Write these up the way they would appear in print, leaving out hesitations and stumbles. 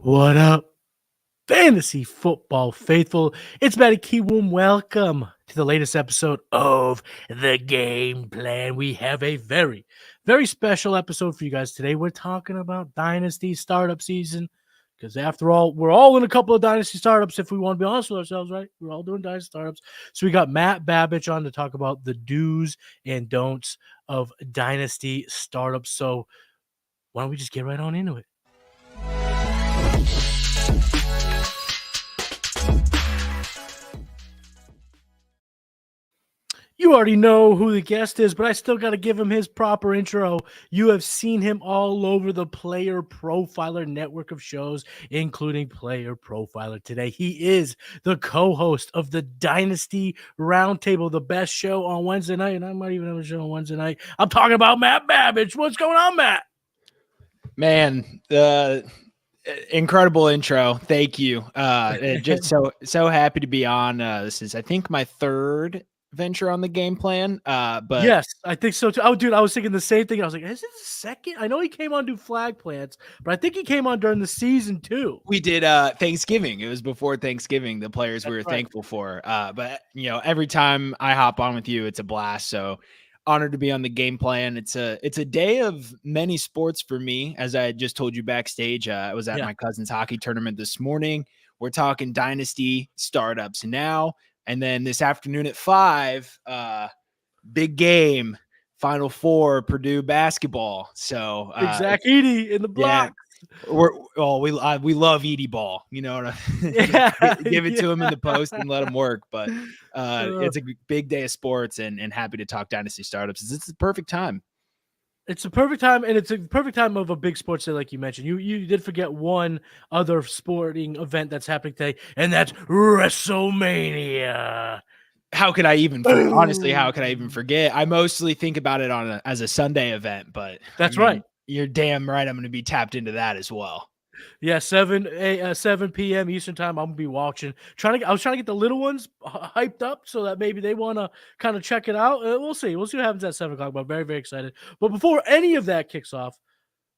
What up, fantasy football faithful? It's Matty Kiwoom. Welcome to the latest episode of The Game Plan. We have a very, very special episode for you guys today. We're talking about Dynasty startup season because, after all, we're all in a couple of Dynasty startups if we want to be honest with ourselves, right? We're all doing Dynasty startups. So we got Matt Babich on to talk about the do's and don'ts of Dynasty startups. So why don't we just get right on into it? You already know who the guest is, but I still got to give him his proper intro. You have seen him all over the Player Profiler network of shows, including Player Profiler today. He is the co-host of the Dynasty Roundtable, the best show on Wednesday night, and I might even have a show on Wednesday night. I'm talking about Matt Babich. What's going on, Matt? Man, incredible intro. Thank you. Just so happy to be on. This is, I think, my third venture on the game plan. But yes, I think so too. Oh, dude, I was thinking the same thing. I was like, is it the second? I know he came on to do flag plants, but I think he came on during the season too. We did Thanksgiving. It was before Thanksgiving, the players we were thankful for. But every time I hop on with you, it's a blast. So honored to be on the game plan. It's a day of many sports for me. As I just told you backstage, I was at my cousin's hockey tournament this morning. We're talking Dynasty startups now. And then this afternoon at 5, big game, Final Four, Purdue basketball. So Zach Edey in the block. Yeah, we love Edey ball. You know, give it to him in the post and let him work. But it's a big day of sports, and happy to talk Dynasty startups. It's the perfect time. It's a perfect time, and it's a perfect time of a big sports day, like you mentioned. You did forget one other sporting event that's happening today, and that's WrestleMania. How could I even honestly? How could I even forget? I mostly think about it as a Sunday event, but that's right. You're damn right. I'm going to be tapped into that as well. Yeah, 7 p.m. Eastern time. I'm gonna be watching. I was trying to get the little ones hyped up so that maybe they want to kind of check it out. We'll see. We'll see what happens at 7 o'clock. But I'm very, very excited. But before any of that kicks off,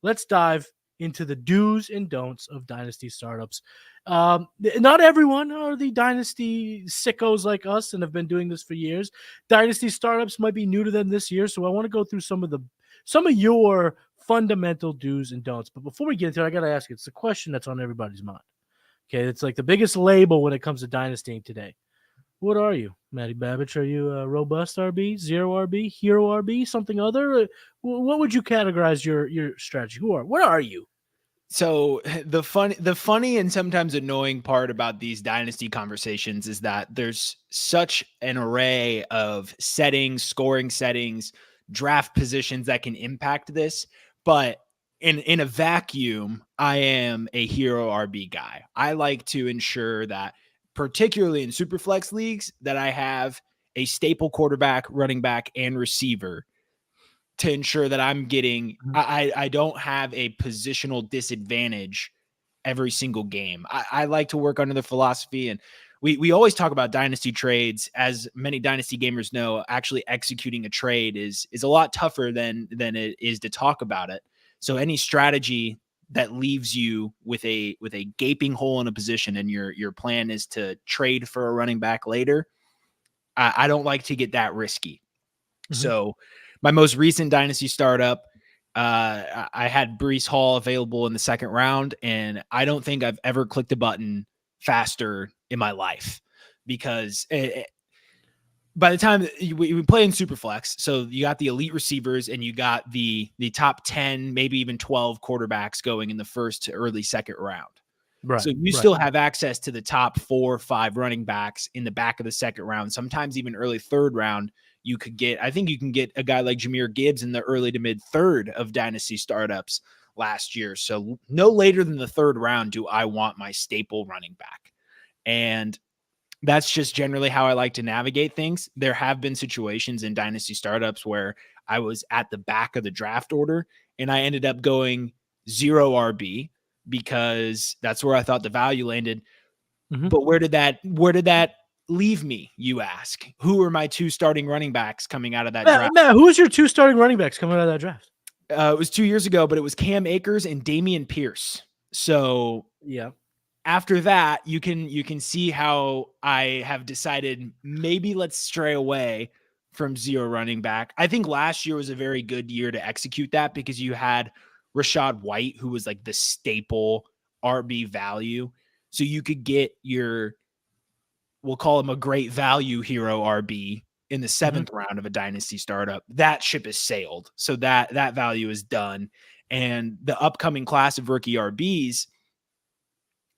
let's dive into the do's and don'ts of Dynasty startups. Not everyone are the Dynasty sickos like us and have been doing this for years. Dynasty startups might be new to them this year, so I want to go through some of your fundamental do's and don'ts. But before we get into it, I got to ask you, it's the question that's on everybody's mind. Okay, it's like the biggest label when it comes to dynastying today. What are you, Matty Babich? Are you a robust RB, zero RB, hero RB, something other? What would you categorize your strategy? What are you? So the funny and sometimes annoying part about these dynasty conversations is that there's such an array of settings, scoring settings, draft positions that can impact this. But in a vacuum, I am a hero RB guy. I like to ensure that, particularly in superflex leagues, that I have a staple quarterback, running back, and receiver to ensure that I'm getting, I don't have a positional disadvantage every single game. I like to work under the philosophy, and we always talk about dynasty trades. As many dynasty gamers know, actually executing a trade is a lot tougher than it is to talk about it. So any strategy that leaves you with a gaping hole in a position and your plan is to trade for a running back later, I don't like to get that risky. Mm-hmm. So my most recent dynasty startup, I had Breece Hall available in the second round, and I don't think I've ever clicked a button faster in my life, because by the time we play in Superflex, so you got the elite receivers and you got the top 10, maybe even 12 quarterbacks going in the first to early second round. Right. So you still have access to the top 4 or 5 running backs in the back of the second round, sometimes even early third round. I think you can get a guy like Jahmyr Gibbs in the early to mid third of dynasty startups last year. So no later than the third round do I want my staple running back. And That's just generally how I like to navigate things. There have been situations in dynasty startups where I was at the back of the draft order and I ended up going 0 RB because that's where I thought the value landed. Mhm. But where did that leave me, you ask? Who are my 2 starting running backs coming out of that draft? Matt, who was your 2 starting running backs coming out of that draft? It was 2 years ago, but it was Cam Akers and Dameon Pierce. So Yeah. after that, you can see how I have decided maybe let's stray away from 0 running back. I think last year was a very good year to execute that because you had Rachaad White, who was like the staple RB value. So you could get your, we'll call him a great value hero RB in the 7th round of a dynasty startup. That ship has sailed. So that value is done. And the upcoming class of rookie RBs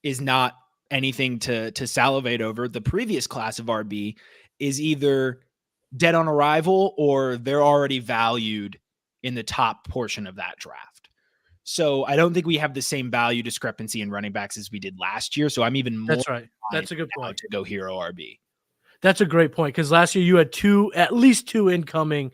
is not anything to salivate over. The previous class of RB is either dead on arrival or they're already valued in the top portion of that draft. So I don't think we have the same value discrepancy in running backs as we did last year. So I'm even more That's right. That's a good now point. to go hero RB. That's a great point because last year you had at least two incoming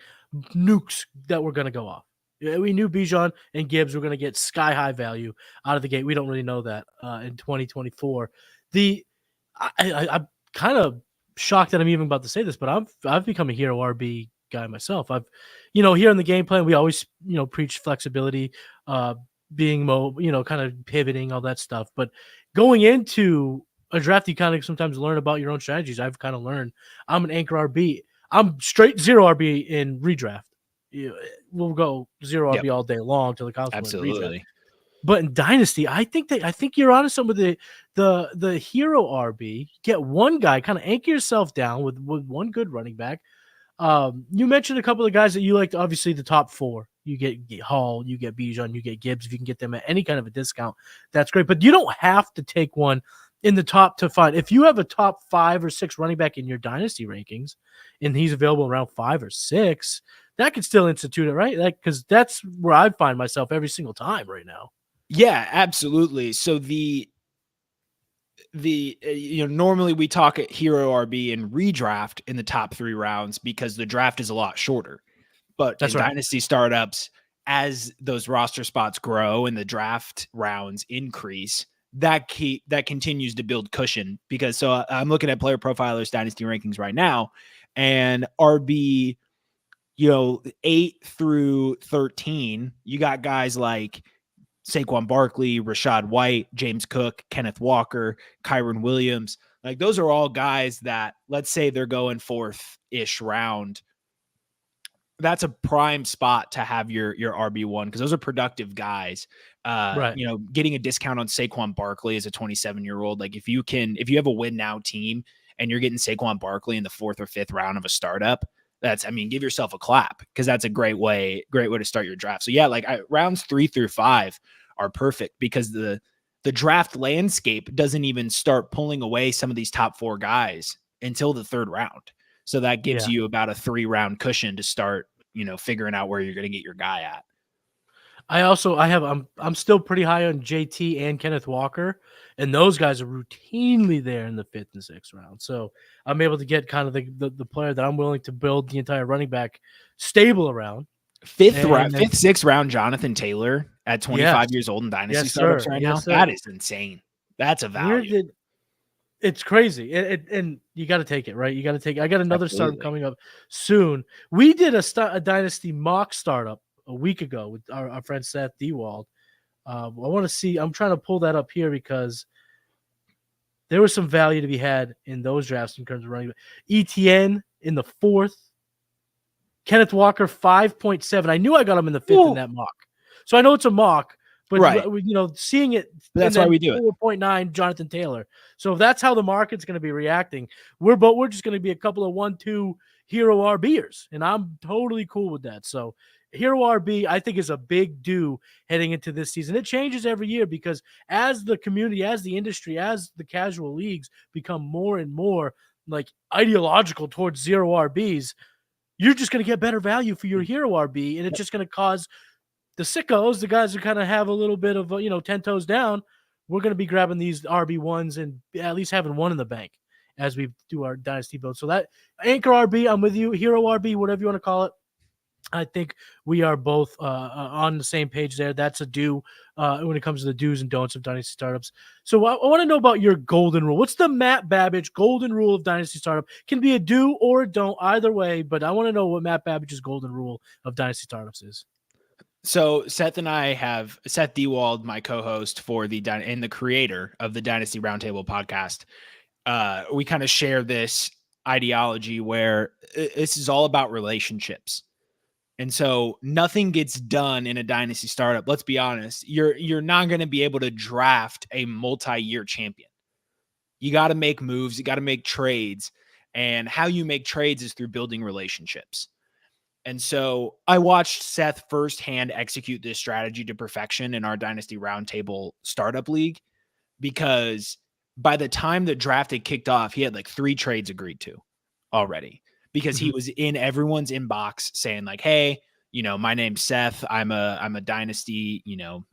nukes that were going to go off. We knew Bijan and Gibbs were going to get sky high value out of the gate. We don't really know that in 2024. I'm kind of shocked that I'm even about to say this, but I've become a hero RB guy myself. Here in the game plan, we always preach flexibility, being kind of pivoting, all that stuff. But going into a draft, you kind of sometimes learn about your own strategies. I've kind of learned I'm an anchor RB. I'm straight 0 RB in redraft. We'll go 0 RB all day long till the cows. Absolutely. But in dynasty, I think you're onto some of the hero RB. Get one guy, kind of anchor yourself down with one good running back. You mentioned a couple of guys that you liked. Obviously, the top 4. You get Hall, you get Bijan, you get Gibbs. If you can get them at any kind of a discount, that's great. But you don't have to take one in the top to find. If you have a top 5 or 6 running back in your dynasty rankings, and he's available around 5 or 6, that could still institute it, right? Like, because that's where I find myself every single time right now. Yeah, absolutely. So normally we talk at hero RB and redraft in the top 3 rounds because the draft is a lot shorter. But in dynasty startups, as those roster spots grow and the draft rounds increase, that continues to build cushion because I'm looking at Player Profiler's dynasty rankings right now, and RB 8 through 13, you got guys like Saquon Barkley, Rachaad White, James Cook, Kenneth Walker, Kyron Williams. Like those are all guys that, let's say they're going 4th-ish round. That's a prime spot to have your RB1 because those are productive guys. Right. Getting a discount on Saquon Barkley as a 27-year-old, like if you have a win now team and you're getting Saquon Barkley in the 4th or 5th round of a startup, give yourself a clap because that's a great way to start your draft. So yeah, rounds 3 through 5 are perfect because the draft landscape doesn't even start pulling away some of these top 4 guys until the 3rd round. So that gives you about a 3-round cushion to start, figuring out where you're going to get your guy at. I'm still pretty high on JT and Kenneth Walker, and those guys are routinely there in the 5th and 6th round. So I'm able to get kind of the player that I'm willing to build the entire running back stable around. 5th, 6th round, Jonathan Taylor at 25 years old in dynasty startups right now. That is insane. That's a value. It's crazy. And you got to take it, right? You got to take it. I got another startup coming up soon. We did a dynasty mock startup a week ago with our friend Seth Dewald. I want to see. I'm trying to pull that up here because there was some value to be had in those drafts in terms of running. ETN in the 4th. Kenneth Walker 5.7. I knew I got him in the 5th in that mock. So I know it's a mock. But seeing it, that's why we do it. 4.9 Jonathan Taylor. So if that's how the market's going to be reacting, we're just going to be a couple of 1-2 hero RBers, and I'm totally cool with that. So hero RB, I think, is a big do heading into this season. It changes every year because as the community, as the industry, as the casual leagues become more and more like ideological towards 0 RBs, you're just going to get better value for your hero RB, and it's just going to cause the sickos, the guys who kind of have a little bit of 10 toes down, we're going to be grabbing these RB1s and at least having one in the bank. as we do our dynasty build. So that Anchor RB, I'm with you. Hero RB, whatever you want to call it. I think we are both on the same page there. That's a do when it comes to the do's and don'ts of dynasty startups. So I want to know about your golden rule. What's the Matt Babich golden rule of dynasty startup? Can be a do or a don't, either way. But I want to know what Matt Babich's golden rule of dynasty startups is. So Seth and I have Seth Dewald, my co-host for and the creator of the Dynasty Roundtable podcast. We kind of share this ideology where this is all about relationships. And so nothing gets done in a dynasty startup. Let's be honest. You're not going to be able to draft a multi-year champion. You got to make moves. You got to make trades. And how you make trades is through building relationships. And so I watched Seth firsthand execute this strategy to perfection in our Dynasty Roundtable startup league, because by the time the draft had kicked off, he had like 3 trades agreed to already, because he was in everyone's inbox saying like, hey, my name's Seth. I'm a dynasty,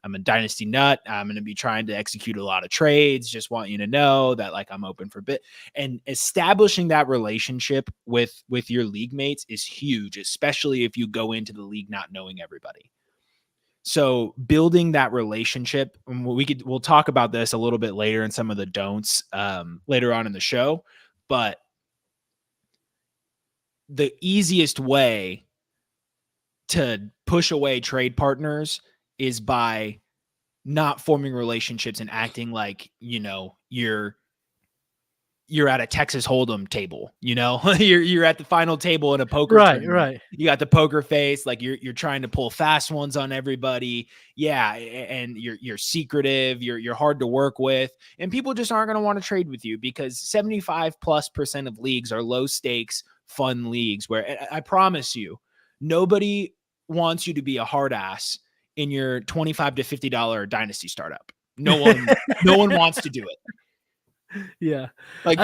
I'm a dynasty nut. I'm going to be trying to execute a lot of trades. Just want you to know that like I'm open for bit. And establishing that relationship with your league mates is huge, especially if you go into the league not knowing everybody. So building that relationship, we'll talk about this a little bit later in some of the don'ts later on in the show, but the easiest way to push away trade partners is by not forming relationships and acting like, you're at a Texas Hold'em table, you're at the final table in a poker tournament. Right. You got the poker face, like you're trying to pull fast ones on everybody. Yeah. And you're secretive, you're hard to work with, and people just aren't going to want to trade with you, because 75+% of leagues are low stakes, fun leagues where I promise you, nobody wants you to be a hard ass in your $25 to $50 dynasty startup. No one wants to do it. Yeah. Like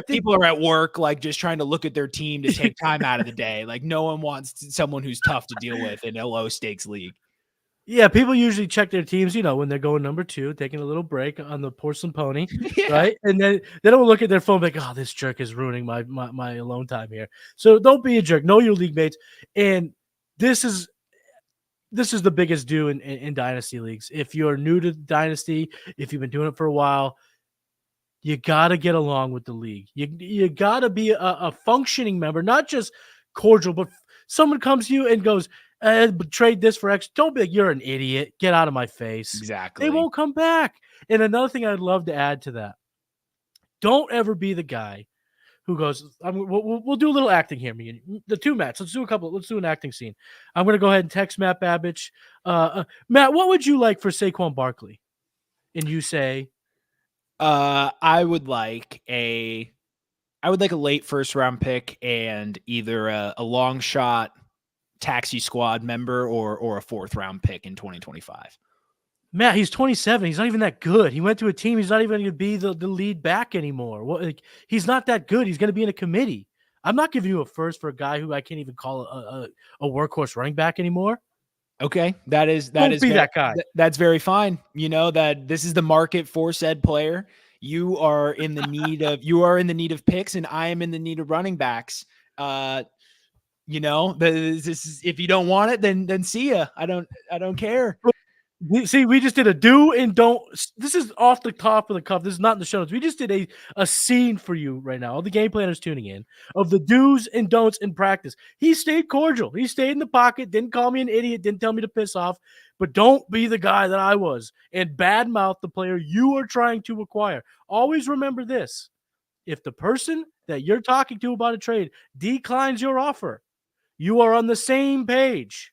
people are at work, like just trying to look at their team to take time out of the day. Like no one wants someone who's tough to deal with in a low stakes league. Yeah, people usually check their teams, when they're going number 2, taking a little break on the porcelain pony, right? And then they don't look at their phone like, oh, this jerk is ruining my alone time here. So don't be a jerk. Know your league mates. And this is the biggest do in dynasty leagues. If you're new to dynasty, if you've been doing it for a while, you got to get along with the league. You got to be a functioning member, not just cordial, but someone comes to you and goes, trade this for X. Don't be like, you're an idiot. Get out of my face. Exactly. They won't come back. And another thing I'd love to add to that, don't ever be the guy who goes, we'll do a little acting here. The 2 Matts. Let's do an acting scene. I'm going to go ahead and text Matt Babich. Matt, what would you like for Saquon Barkley? And you say, I would like a late first round pick and either a long shot taxi squad member or a 4th round pick in 2025. Matt, he's 27. He's not even that good. He went to a team. He's not even going to be the lead back anymore. He's not that good. He's going to be in a committee. I'm not giving you a first for a guy who I can't even call a workhorse running back anymore. Okay, that is that guy. That's very fine. That this is the market for said player. You are in the need of picks, and I am in the need of running backs. This is, if you don't want it, then see ya. I don't care. We just did a do and don't. This is off the top of the cuff. This is not in the show notes. We just did a scene for you right now. All the game planners tuning in of the do's and don'ts in practice. He stayed cordial. He stayed in the pocket. Didn't call me an idiot. Didn't tell me to piss off. But don't be the guy that I was and badmouth the player you are trying to acquire. Always remember this. If the person that you're talking to about a trade declines your offer, you are on the same page.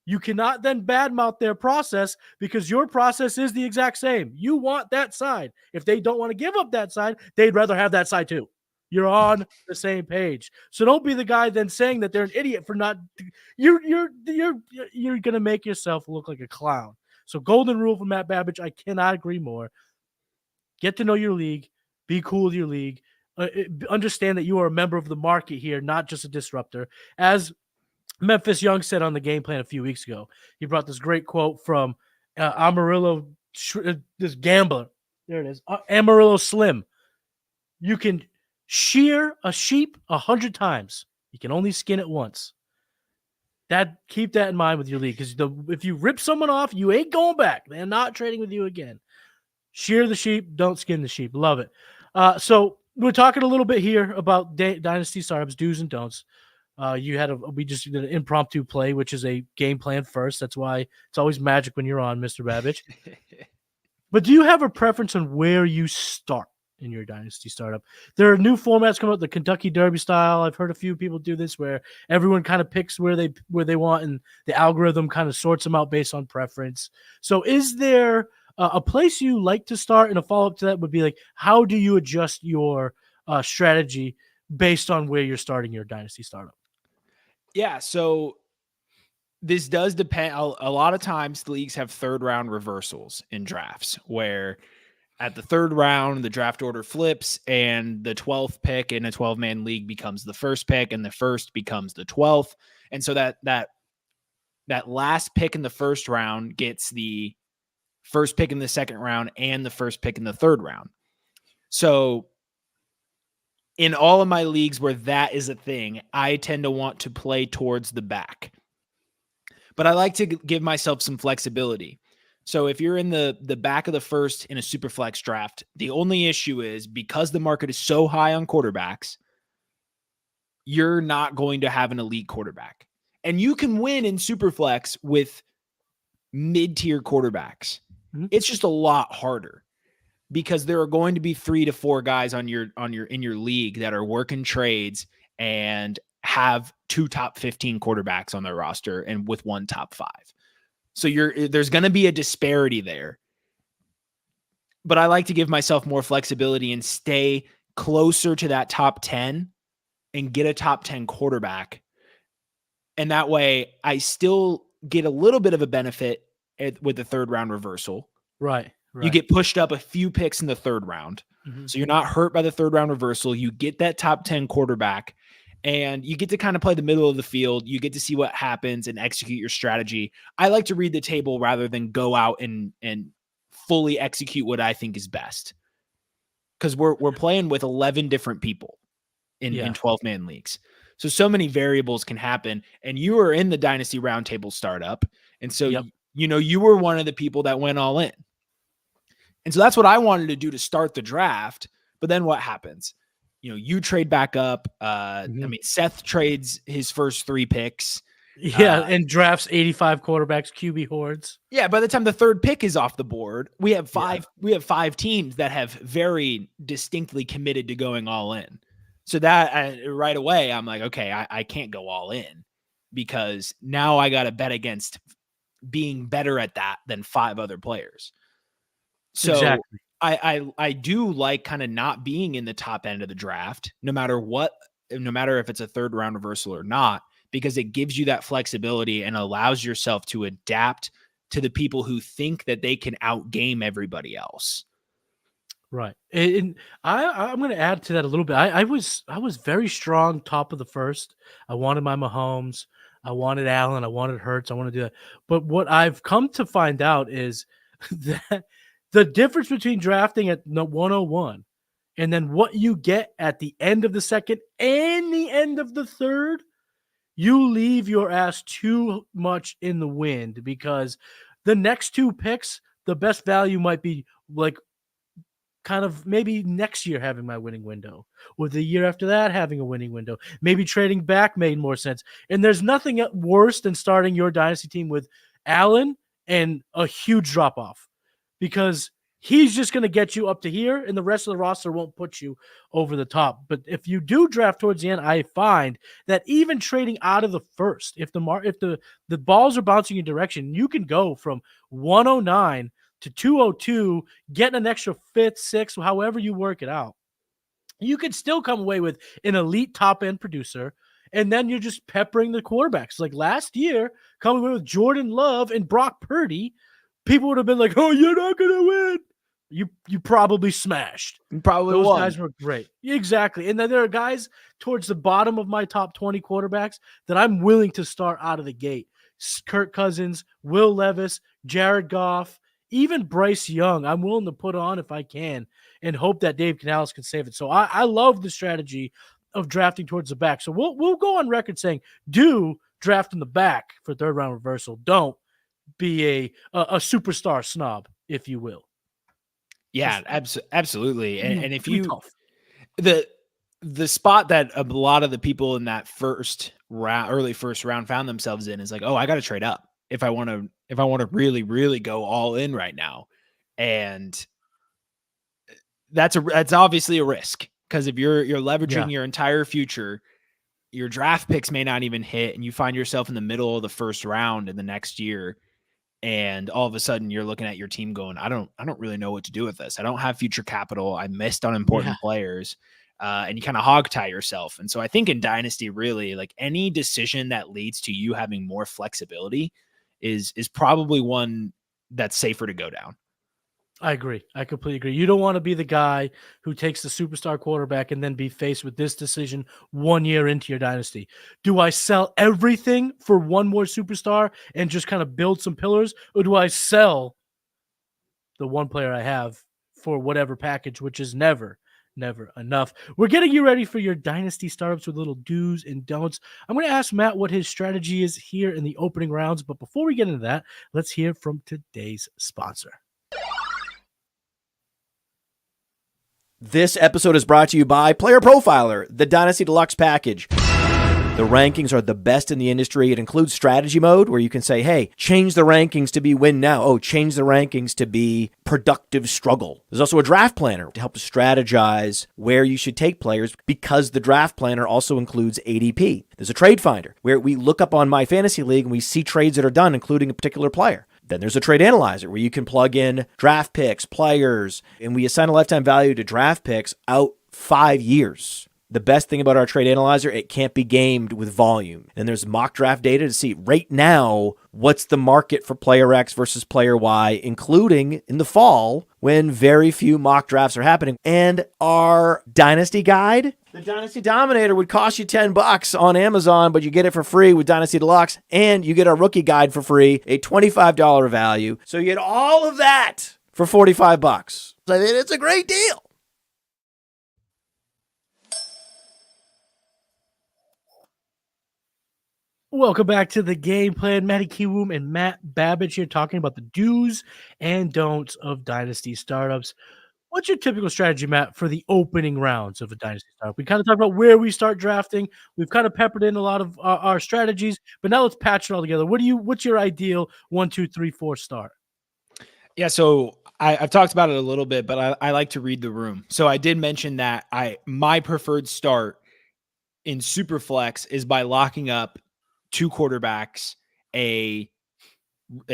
You cannot then badmouth their process, because your process is the exact same. You want that side. If they don't want to give up that side, they'd rather have that side too. You're on the same page. So don't be the guy then saying that they're an idiot for not. You're gonna make yourself look like a clown. So golden rule from Matt Babich. I cannot agree more. Get to know your league. Be cool with your league. Understand that you are a member of the market here, not just a disruptor. As Memphis Young said on the game plan a few weeks ago, he brought this great quote from Amarillo, this gambler. There it is. Amarillo Slim. You can shear a sheep 100 times. You can only skin it once. Keep that in mind with your league, because if you rip someone off, you ain't going back. They're not trading with you again. Shear the sheep, don't skin the sheep. Love it. So we're talking a little bit here about Dynasty startups, do's and don'ts. We just did an impromptu play, which is a game plan first. That's why it's always magic when you're on, Mr. Babich. But do you have a preference on where you start in your Dynasty startup? There are new formats coming out, the Kentucky Derby style. I've heard a few people do this where everyone kind of picks where they want, and the algorithm kind of sorts them out based on preference. So is there a place you like to start? And a follow-up to that would be like, how do you adjust your strategy based on where you're starting your Dynasty startup? Yeah, so this does depend. A lot of times the leagues have third round reversals in drafts where at the third round, the draft order flips and the 12th pick in a 12-man league becomes the first pick and the first becomes the 12th. And so that last pick in the first round gets the first pick in the second round and the first pick in the third round. So in all of my leagues where that is a thing, I tend to want to play towards the back. But I like to give myself some flexibility. So if you're in the back of the first in a super flex draft, the only issue is because the market is so high on quarterbacks, you're not going to have an elite quarterback. And you can win in super flex with mid-tier quarterbacks. Mm-hmm. It's just a lot harder because there are going to be 3 to 4 guys in your league that are working trades and have 2 top 15 quarterbacks on their roster and with 1 top 5. So there's going to be a disparity there. But I like to give myself more flexibility and stay closer to that top 10 and get a top 10 quarterback. And that way I still get a little bit of a benefit with the third round reversal. Right. You get pushed up a few picks in the third round. Mm-hmm. So you're not hurt by the third round reversal. You get that top 10 quarterback. And you get to kind of play the middle of the field. You get to see what happens and execute your strategy. I like to read the table rather than go out and fully execute what I think is best. Because we're playing with 11 different people in 12-man leagues. So many variables can happen. And you were in the Dynasty Roundtable startup. And so, you were one of the people that went all in. And so that's what I wanted to do to start the draft. But then what happens? You trade back up. I mean, Seth trades his first 3 picks. Yeah, and drafts 85 quarterbacks, QB hordes. Yeah, by the time the third pick is off the board, we have 5. Yeah. We have 5 teams that have very distinctly committed to going all in. So that right away, I'm like, okay, I can't go all in because now I got to bet against being better at that than 5 other players. So exactly. I do like kind of not being in the top end of the draft, no matter if it's a third round reversal or not, because it gives you that flexibility and allows yourself to adapt to the people who think that they can outgame everybody else. Right. And I'm going to add to that a little bit. I was very strong top of the first. I wanted my Mahomes. I wanted Allen. I wanted Hurts. I want to do that. But what I've come to find out is that the difference between drafting at 101 and then what you get at the end of the second and the end of the third, you leave your ass too much in the wind because the next 2 picks, the best value might be like kind of maybe next year having my winning window or the year after that having a winning window. Maybe trading back made more sense. And there's nothing worse than starting your dynasty team with Allen and a huge drop-off, because he's just going to get you up to here and the rest of the roster won't put you over the top. But if you do draft towards the end, I find that even trading out of the first, if the balls are bouncing your direction, you can go from 109 to 202, getting an extra 5th, 6th, however you work it out. You could still come away with an elite top-end producer, and then you're just peppering the quarterbacks. Like last year, coming away with Jordan Love and Brock Purdy, people would have been like, oh, you're not going to win. You probably smashed. Those guys were great. Exactly. And then there are guys towards the bottom of my top 20 quarterbacks that I'm willing to start out of the gate. Kirk Cousins, Will Levis, Jared Goff, even Bryce Young, I'm willing to put on if I can and hope that Dave Canales can save it. So I love the strategy of drafting towards the back. So we'll go on record saying do draft in the back for third round reversal. Don't be a superstar snob, if you will. Yeah, absolutely. And if you tough. the spot that a lot of the people in that early first round found themselves in is like, oh, I got to trade up if I want to really, really go all in right now. And that's obviously a risk, because if you're leveraging your entire future, your draft picks may not even hit, and you find yourself in the middle of the first round in the next year. And all of a sudden you're looking at your team going, I don't really know what to do with this. I don't have future capital. I missed on important players. And you kind of hog tie yourself. And so I think in Dynasty, really, like, any decision that leads to you having more flexibility is probably one that's safer to go down. I agree. I completely agree. You don't want to be the guy who takes the superstar quarterback and then be faced with this decision 1 year into your dynasty. Do I sell everything for one more superstar and just kind of build some pillars? Or do I sell the one player I have for whatever package, which is never enough? We're getting you ready for your dynasty startups with little do's and don'ts. I'm going to ask Matt what his strategy is here in the opening rounds. But before we get into that, let's hear from today's sponsor. This episode is brought to you by PlayerProfiler, the Dynasty Deluxe package. The rankings are the best in the industry. It includes strategy mode, where you can say, hey, change the rankings to be win now. Oh, change the rankings to be productive struggle. There's also a draft planner to help strategize where you should take players, because the draft planner also includes ADP. There's a trade finder where we look up on My Fantasy League and we see trades that are done, including a particular player. Then there's a trade analyzer where you can plug in draft picks, players, and we assign a lifetime value to draft picks out 5 years. The best thing about our trade analyzer, it can't be gamed with volume. And there's mock draft data to see right now what's the market for player X versus player Y, including in the fall when very few mock drafts are happening. And our Dynasty Guide, the Dynasty Dominator, would cost you $10 on Amazon, but you get it for free with Dynasty Deluxe, and you get our rookie guide for free, a $25 value. So you get all of that for $45. I mean, it's a great deal. Welcome back to the game plan. Matty Kiwoom and Matt Babich here talking about the do's and don'ts of dynasty startups. What's your typical strategy, Matt, for the opening rounds of a dynasty startup? We kind of talked about where we start drafting. We've kind of peppered in a lot of our strategies, but now let's patch it all together. What's your ideal 1, 2, 3, 4 start? Yeah, so I've talked about it a little bit, but I like to read the room. So I did mention that my preferred start in Superflex is by locking up 2 quarterbacks, a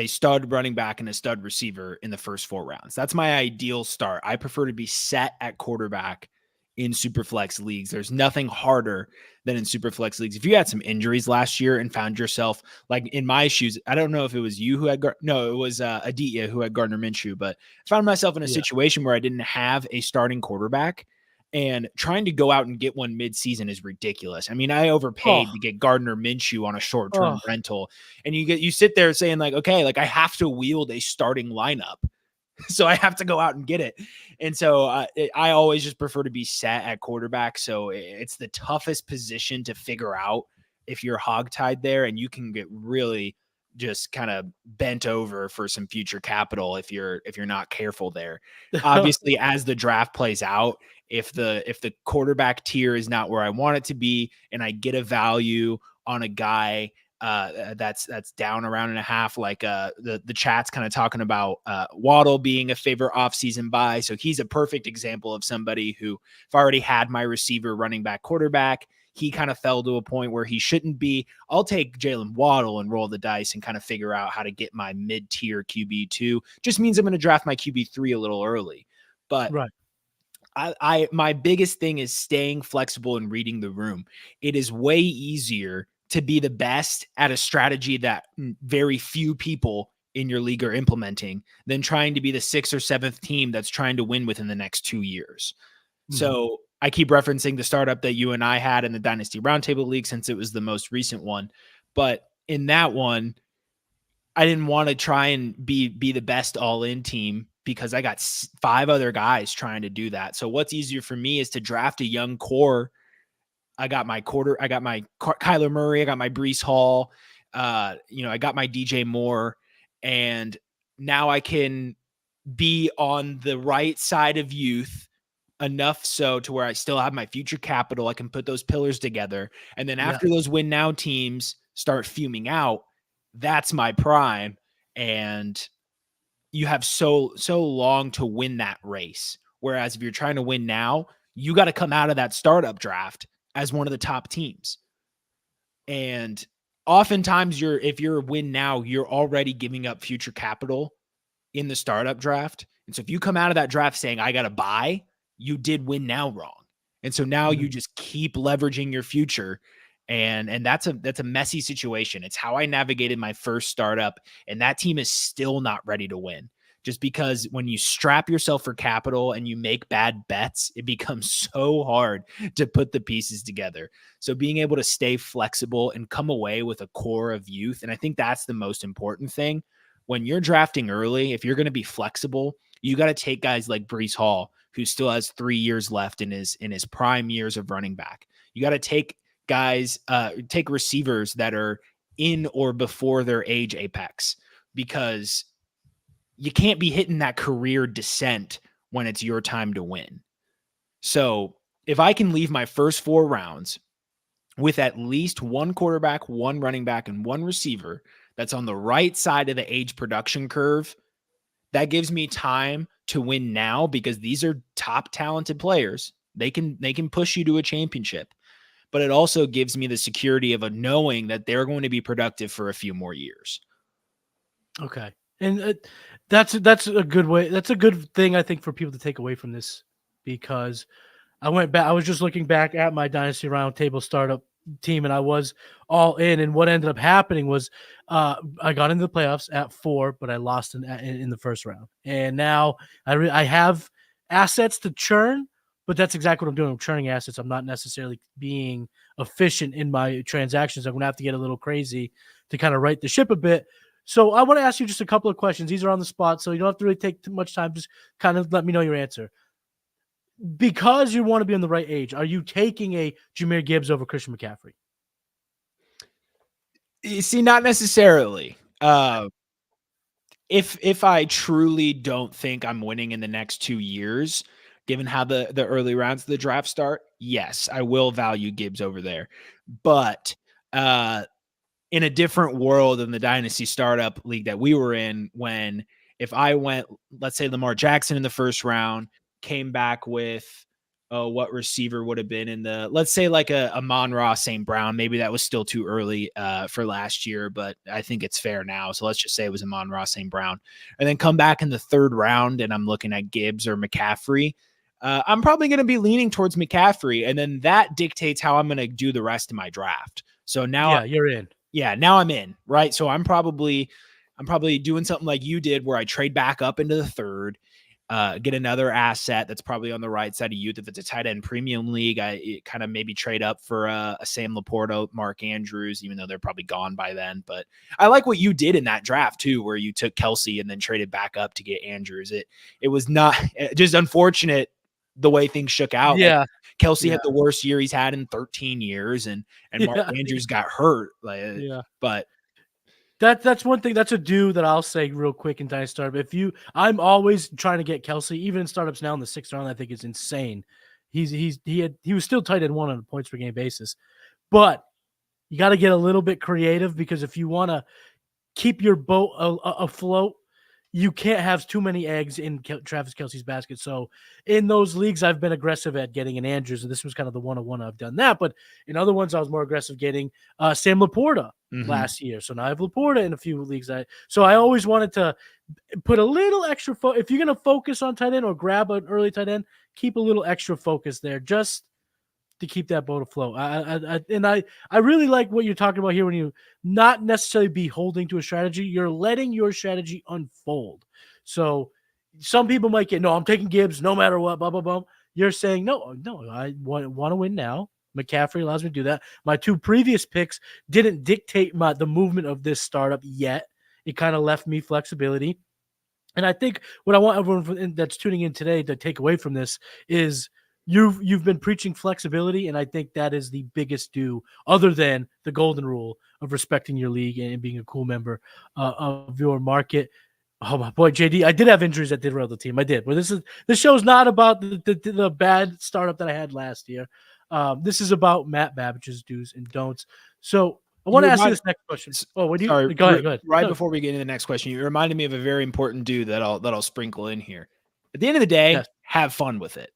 stud running back, and a stud receiver in the first 4 rounds. That's my ideal start. I prefer to be set at quarterback in Superflex leagues. There's nothing harder than in Superflex leagues. If you had some injuries last year and found yourself like in my shoes, I don't know if it was you who had it was Aditya who had Gardner Minshew, but I found myself in a situation where I didn't have a starting quarterback. And trying to go out and get one mid-season is ridiculous. I mean, I overpaid to get Gardner Minshew on a short-term rental, and you sit there saying like, okay, like I have to wield a starting lineup, so I have to go out and get it. And so I always just prefer to be set at quarterback. So it's the toughest position to figure out if you're hogtied there, and you can get really just kind of bent over for some future capital if you're not careful there. Obviously, as the draft plays out, if the quarterback tier is not where I want it to be, and I get a value on a guy that's down around and a half, like the chat's kind of talking about Waddle being a favorite offseason buy. So he's a perfect example of somebody who, if I already had my receiver, running back, quarterback, he kind of fell to a point where he shouldn't be. I'll take Jalen Waddle and roll the dice and kind of figure out how to get my mid-tier QB2. Just means I'm going to draft my QB3 a little early. But right. My biggest thing is staying flexible and reading the room. It is way easier to be the best at a strategy that very few people in your league are implementing than trying to be the 6th or 7th team that's trying to win within the next 2 years. Mm-hmm. So I keep referencing the startup that you and I had in the Dynasty Roundtable League since it was the most recent one. But in that one, I didn't want to try and be the best all-in team because I got 5 other guys trying to do that. So what's easier for me is to draft a young core. I got my Kyler Murray, I got my Breece Hall, I got my DJ Moore, and now I can be on the right side of youth enough so to where I still have my future capital. I can put those pillars together. And then after those win now teams start fuming out, that's my prime. And you have so long to win that race. Whereas if you're trying to win now, you got to come out of that startup draft as one of the top teams. And oftentimes if you're a win now, you're already giving up future capital in the startup draft. And so if you come out of that draft saying, I got to buy, you did win now wrong. And so now you just keep leveraging your future. And that's a messy situation. It's how I navigated my first startup. And that team is still not ready to win. Just because when you strap yourself for capital and you make bad bets, it becomes so hard to put the pieces together. So being able to stay flexible and come away with a core of youth. And I think that's the most important thing. When you're drafting early, if you're going to be flexible, you got to take guys like Breece Hall, who still has 3 years left in his prime years of running back. You got to take guys, take receivers that are in or before their age apex, because you can't be hitting that career descent when it's your time to win. So if I can leave my first 4 rounds with at least 1 quarterback, 1 running back, and 1 receiver that's on the right side of the age production curve, that gives me time to win now, because these are top talented players. They can push you to a championship, but it also gives me the security of knowing that they're going to be productive for a few more years. Okay. And that's a good way. That's a good thing, I think, for people to take away from this, because I went back. I was just looking back at my Dynasty Roundtable startup team, and I was all in. And what ended up happening was I got into the playoffs at 4, but I lost in the first round. And now I have assets to churn, but that's exactly what I'm doing. I'm churning assets. I'm not necessarily being efficient in my transactions. I'm going to have to get a little crazy to kind of right the ship a bit. So I want to ask you just a couple of questions. These are on the spot, so you don't have to really take too much time. Just kind of let me know your answer. Because you want to be on the right age, are you taking a Jahmyr Gibbs over Christian McCaffrey? You see, not necessarily. If I truly don't think I'm winning in the next 2 years, given how the early rounds of the draft start, yes, I will value Gibbs over there. But in a different world than the Dynasty Startup League that we were in, when if I went, let's say Lamar Jackson in the first round, came back with what receiver would have been in the, let's say like a Amon-Ra St. Brown. Maybe that was still too early for last year, but I think it's fair now. So let's just say it was Amon-Ra St. Brown, and then come back in the 3rd round and I'm looking at Gibbs or McCaffrey. I'm probably going to be leaning towards McCaffrey, and then that dictates how I'm going to do the rest of my draft. So now you're in. Yeah, now I'm in, right? So I'm probably doing something like you did, where I trade back up into the 3rd, get another asset that's probably on the right side of youth. If it's a tight end premium league, I kind of maybe trade up for a Sam Laporta, Mark Andrews, even though they're probably gone by then. But I like what you did in that draft too, where you took Kelsey and then traded back up to get Andrews. It was not just unfortunate the way things shook out. Yeah. Like Kelsey had the worst year he's had in 13 years, and Mark Andrews got hurt. But that's one thing. That's a do that I'll say real quick in Dynasty Startup. I'm always trying to get Kelsey, even in startups now in the 6th round. I think it's insane. He was still tight end 1 on a points per game basis, but you got to get a little bit creative, because if you want to keep your boat afloat, you can't have too many eggs in Travis Kelce's basket. So in those leagues, I've been aggressive at getting an Andrews, and this was kind of the 101 I've done that. But in other ones, I was more aggressive getting Sam Laporta last year. So now I have Laporta in a few leagues. So I always wanted to put a little extra if you're going to focus on tight end or grab an early tight end, keep a little extra focus there just to keep that boat afloat. I really like what you're talking about here, when you not necessarily be holding to a strategy, you're letting your strategy unfold. So some people might get, no, I'm taking Gibbs no matter what, blah, blah, blah. You're saying, no, I want to win now. McCaffrey allows me to do that. My 2 previous picks didn't dictate the movement of this startup yet. It kind of left me flexibility. And I think what I want everyone that's tuning in today to take away from this is you've been preaching flexibility, and I think that is the biggest do, other than the golden rule of respecting your league and being a cool member of your market. Oh my boy, JD, I did have injuries that did derail the team. I did, but this show is not about the bad startup that I had last year. This is about Matt Babich's do's and don'ts. So I want to ask you this next question. Oh, what do you? Sorry, go ahead. Right before we get into the next question, you reminded me of a very important do that I'll sprinkle in here. At the end of the day, Yes. have fun with it.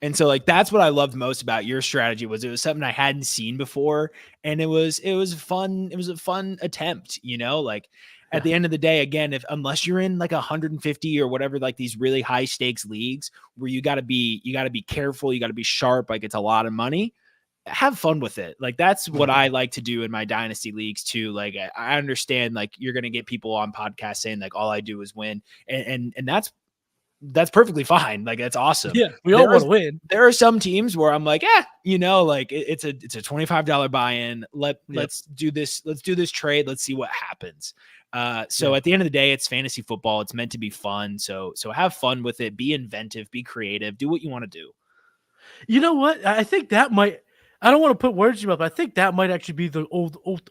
And so like that's what I loved most about your strategy was it was something I hadn't seen before, and it was fun. It was a fun attempt, like at the end of the day, again, unless you're in like 150 or whatever, like these really high stakes leagues where you got to be careful, you got to be sharp, like it's a lot of money. Have fun with it. Like that's what I like to do in my dynasty leagues too. Like I understand like you're going to get people on podcasts saying like all I do is win. And that's perfectly fine. Like that's awesome. Yeah. We all want to win. There are some teams where I'm like, like it's a $25 buy-in. Let's do this. Let's do this trade. Let's see what happens. So at the end of the day, it's fantasy football. It's meant to be fun. So have fun with it. Be inventive, be creative, do what you want to do. You know what? I think that might, I don't want to put words in your mouth, but I think that might actually be the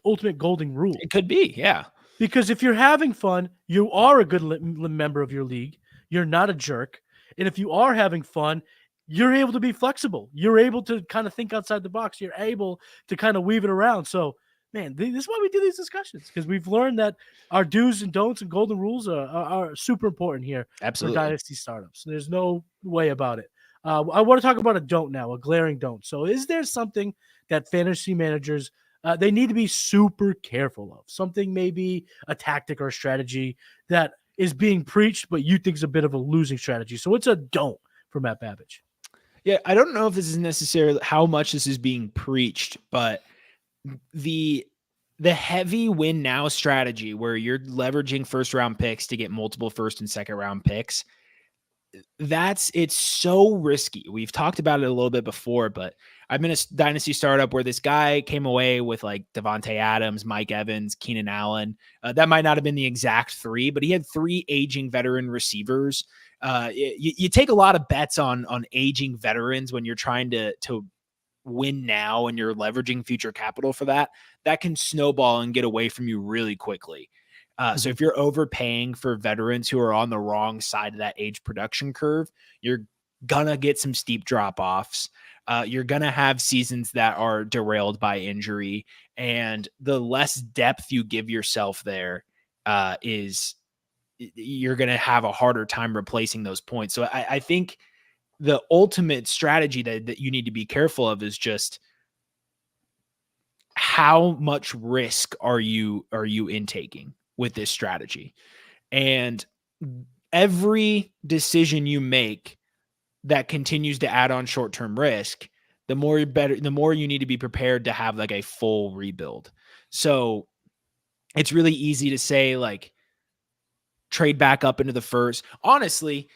ultimate golden rule. It could be, yeah. Because if you're having fun, you are a good member of your league. You're not a jerk. And if you are having fun, you're able to be flexible. You're able to kind of think outside the box. You're able to kind of weave it around. So, man, this is why we do these discussions, because we've learned that our do's and don'ts and golden rules are super important here. Absolutely. For dynasty startups. There's no way about it. I want to talk about a don't now, a glaring don't. So is there something that fantasy managers, they need to be super careful of? Something, maybe a tactic or a strategy that is being preached, but you think is a bit of a losing strategy. So it's a don't for Matt Babich. Yeah, I don't know if this is necessarily how much this is being preached, but the heavy win now strategy where you're leveraging first round picks to get multiple first and second round picks, it's so risky. We've talked about it a little bit before, but I've been a dynasty startup where this guy came away with like Devontae Adams, Mike Evans, Keenan Allen. That might not have been the exact three, but he had three aging veteran receivers. You take a lot of bets on aging veterans when you're trying to win now and you're leveraging future capital for that can snowball and get away from you really quickly. So if you're overpaying for veterans who are on the wrong side of that age production curve, you're gonna get some steep drop-offs. You're gonna have seasons that are derailed by injury, and the less depth you give yourself there you're gonna have a harder time replacing those points. So I think the ultimate strategy that you need to be careful of is just how much risk are you intaking with this strategy. And every decision you make that continues to add on short-term risk, the more you need to be prepared to have like a full rebuild. So it's really easy to say like trade back up into the first. Honestly,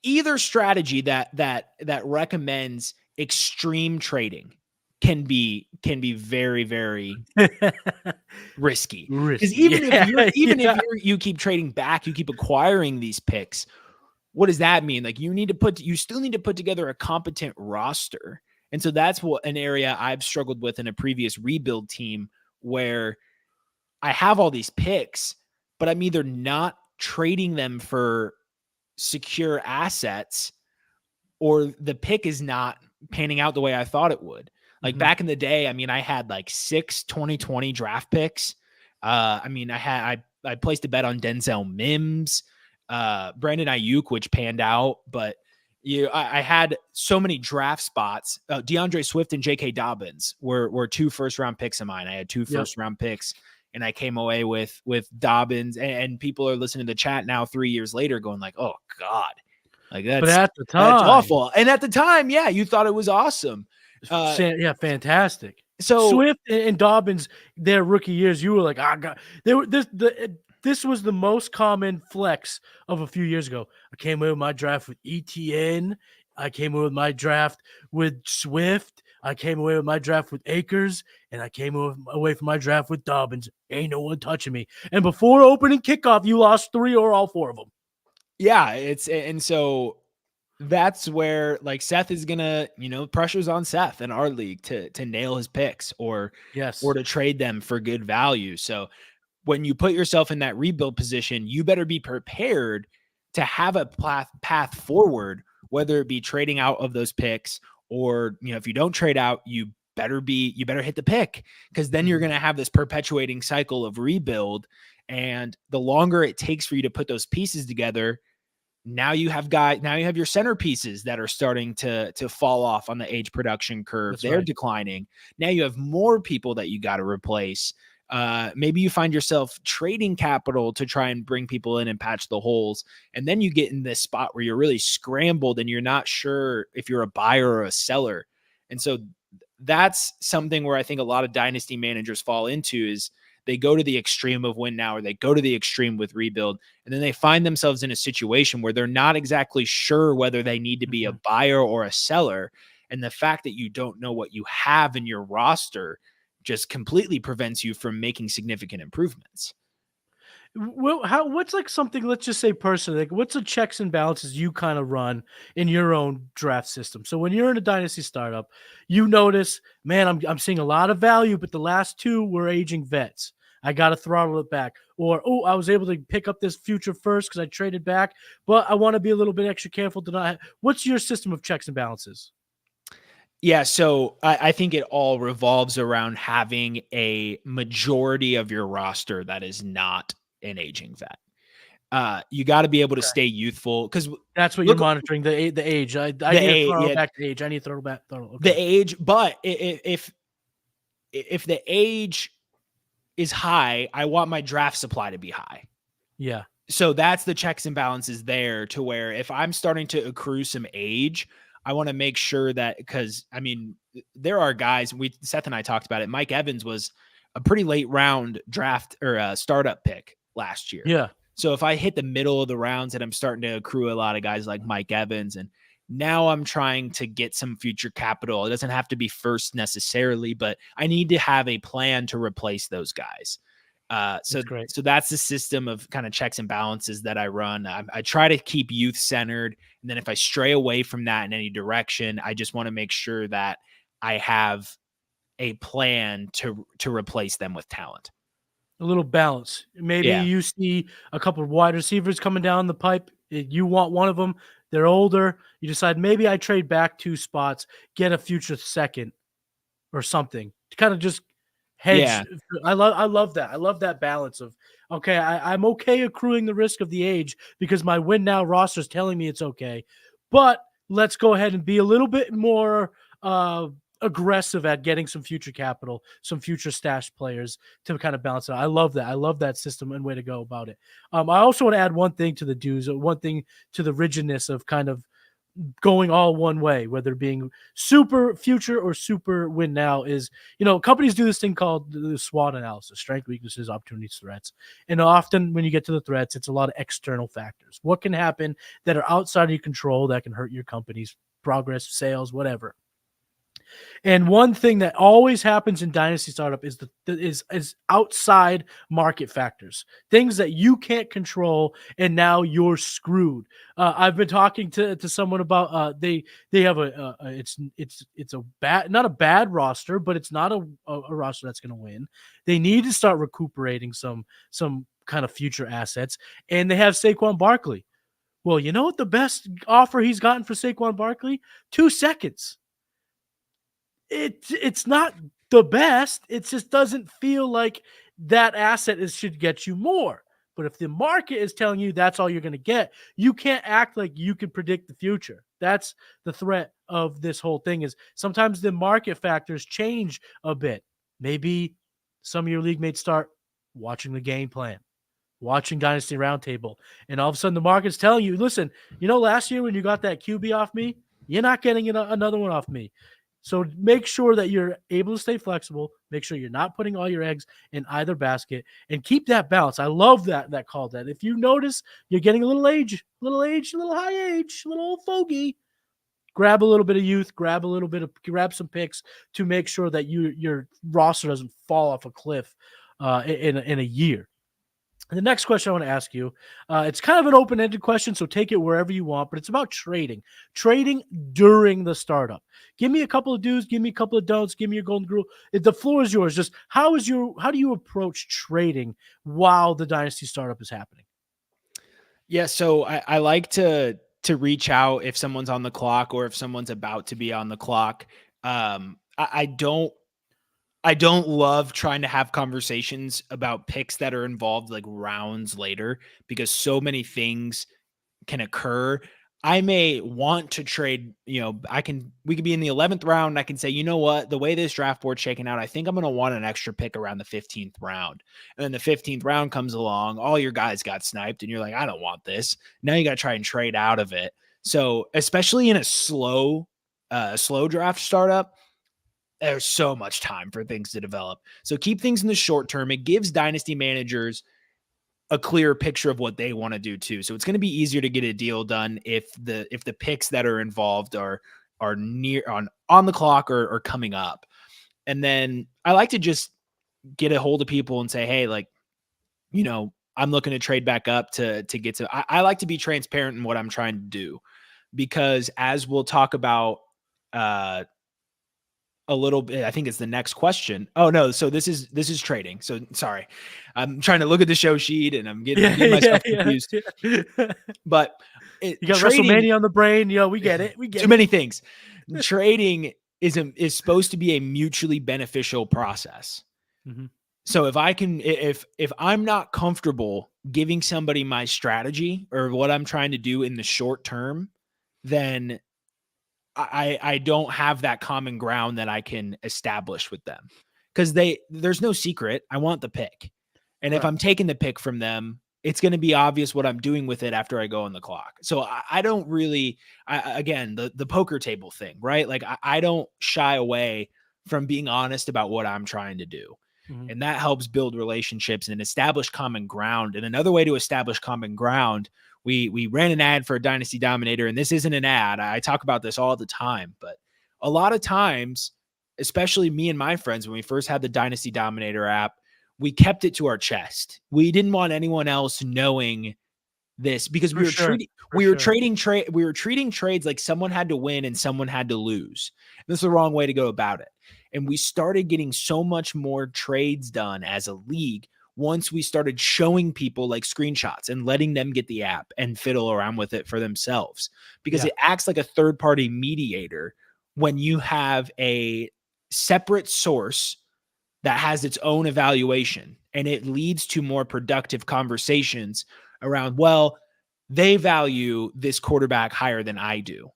either strategy that recommends extreme trading can be very, very risky. Because if you keep trading back, you keep acquiring these picks. What does that mean? Like you still need to put together a competent roster. And so that's an area I've struggled with in a previous rebuild team where I have all these picks, but I'm either not trading them for secure assets or the pick is not panning out the way I thought it would. Like back in the day, I mean, I had like 6 2020 draft picks. I placed a bet on Denzel Mims, Brandon Ayuk, which panned out, but I had so many draft spots. DeAndre Swift and J.K. Dobbins were 2 first-round picks of mine. I had 2 first-round picks, and I came away with Dobbins. And people are listening to the chat now 3 years later going like, oh, God. Like that's, but at the time, that's awful. And at the time, yeah, you thought it was awesome. Fantastic. So Swift and Dobbins, their rookie years, you were like, God, this was the most common flex of a few years ago. I came in with my draft with ETN. I came in with my draft with Swift. I came away with my draft with Akers, and I came away from my draft with Dobbins. Ain't no one touching me. And before opening kickoff, you lost 3 or all 4 of them. Yeah, and so that's where like Seth is gonna, pressure's on Seth in our league to nail his picks or to trade them for good value. So when you put yourself in that rebuild position, you better be prepared to have a path forward, whether it be trading out of those picks or, if you don't trade out, you better hit the pick, because then you're going to have this perpetuating cycle of rebuild. And the longer it takes for you to put those pieces together, now you have your centerpieces that are starting to fall off on the age production curve. They're declining. Now you have more people that you got to replace. Maybe you find yourself trading capital to try and bring people in and patch the holes. And then you get in this spot where you're really scrambled and you're not sure if you're a buyer or a seller. And so that's something where I think a lot of dynasty managers fall into, is they go to the extreme of win now, or they go to the extreme with rebuild, and then they find themselves in a situation where they're not exactly sure whether they need to be a buyer or a seller. And the fact that you don't know what you have in your roster just completely prevents you from making significant improvements. Well, what's like something, let's just say personally, like what's the checks and balances you kind of run in your own draft system? So when you're in a dynasty startup, you notice, man, I'm seeing a lot of value, but the last 2 were aging vets. I got to throttle it back. Or, I was able to pick up this future first because I traded back, but I want to be a little bit extra careful to not. What's your system of checks and balances? Yeah, so I think it all revolves around having a majority of your roster that is not an aging vet. You got to be able to stay youthful, because that's what you're monitoring, the age. I need to throttle back the age. I need to throttle back the age. But if the age is high, I want my draft supply to be high. Yeah. So that's the checks and balances there, to where if I'm starting to accrue some age, I want to make sure that, because I mean, there are guys, Seth and I talked about it. Mike Evans was a pretty late round draft or startup pick last year. Yeah. So if I hit the middle of the rounds and I'm starting to accrue a lot of guys like Mike Evans, and now I'm trying to get some future capital. It doesn't have to be first necessarily, but I need to have a plan to replace those guys. So that's the system of kind of checks and balances that I run. I try to keep youth centered. And then if I stray away from that in any direction, I just want to make sure that I have a plan to replace them with talent. A little balance. Maybe you see a couple of wide receivers coming down the pipe. You want one of them. They're older. You decide, maybe I trade back 2 spots, get a future second or something to kind of just hedge. Yeah. I love that. I love that balance of, okay, I'm okay accruing the risk of the age because my win now roster is telling me it's okay, but let's go ahead and be a little bit more aggressive at getting some future capital, some future stash players to kind of balance it out. I love that. I love that system and way to go about it. I also want to add one thing to the dues, one thing to the rigidness of kind of going all one way, whether being super future or super win now, is, companies do this thing called the SWOT analysis: strength, weaknesses, opportunities, threats. And often when you get to the threats, it's a lot of external factors. What can happen that are outside of your control that can hurt your company's progress, sales, whatever. And one thing that always happens in dynasty startup is outside market factors, things that you can't control, and now you're screwed. I've been talking to someone about they have it's a bad, not a bad roster, but it's not a roster that's going to win. They need to start recuperating some kind of future assets, and they have Saquon Barkley. Well, you know what the best offer he's gotten for Saquon Barkley? 2 seconds. It's not the best. It just doesn't feel like that asset should get you more. But if the market is telling you that's all you're going to get, you can't act like you can predict the future. That's the threat of this whole thing, is sometimes the market factors change a bit. Maybe some of your league mates start watching the game plan, watching Dynasty Roundtable, and all of a sudden the market's telling you, listen, last year when you got that QB off me, you're not getting another one off me. So make sure that you're able to stay flexible. Make sure you're not putting all your eggs in either basket, and keep that balance. I love that call. That if you notice you're getting a little high age, a little old fogey, grab a little bit of youth, grab some picks to make sure that your roster doesn't fall off a cliff in a year. The next question I want to ask you, it's kind of an open-ended question, so take it wherever you want, but it's about trading during the startup. Give me a couple of do's, give me a couple of don'ts, give me your golden rule. The floor is yours. Just how do you approach trading while the dynasty startup is happening? Yeah, so I like to reach out if someone's on the clock or if someone's about to be on the clock. I don't love trying to have conversations about picks that are involved like rounds later because so many things can occur. I may want to trade, we could be in the 11th round. And I can say, you know what, the way this draft board's shaking out, I think I'm going to want an extra pick around the 15th round. And then the 15th round comes along, all your guys got sniped and you're like, I don't want this. Now you got to try and trade out of it. So especially in a slow draft startup, there's so much time for things to develop. So keep things in the short term. It gives dynasty managers a clear picture of what they want to do too. So it's going to be easier to get a deal done if the picks that are involved are near on the clock or coming up. And then I like to just get a hold of people and say, hey, like, I'm looking to trade back up to get to, I like to be transparent in what I'm trying to do, because as we'll talk about, a little bit, I think it's the next question. Oh no. So this is trading. So sorry. I'm trying to look at the show sheet and I'm getting myself confused, but you got trading, WrestleMania on the brain. We get it. We get too many things. Trading is supposed to be a mutually beneficial process. Mm-hmm. So if I'm not comfortable giving somebody my strategy or what I'm trying to do in the short term, then I don't have that common ground that I can establish with them, because there's no secret. I want the pick. And if I'm taking the pick from them, it's going to be obvious what I'm doing with it after I go on the clock. So I don't really, again, the poker table thing, right? Like I don't shy away from being honest about what I'm trying to do. Mm-hmm. And that helps build relationships and establish common ground. And another way to establish common ground, we ran an ad for a Dynasty Dominator, and this isn't an ad. I talk about this all the time, but a lot of times, especially me and my friends, when we first had the Dynasty Dominator app, we kept it to our chest. We didn't want anyone else knowing this, because we were treating trades like someone had to win and someone had to lose. And this is the wrong way to go about it. And we started getting so much more trades done as a league once we started showing people like screenshots and letting them get the app and fiddle around with it for themselves, because it acts like a third-party mediator when you have a separate source that has its own evaluation, and it leads to more productive conversations around, well, they value this quarterback higher than I do.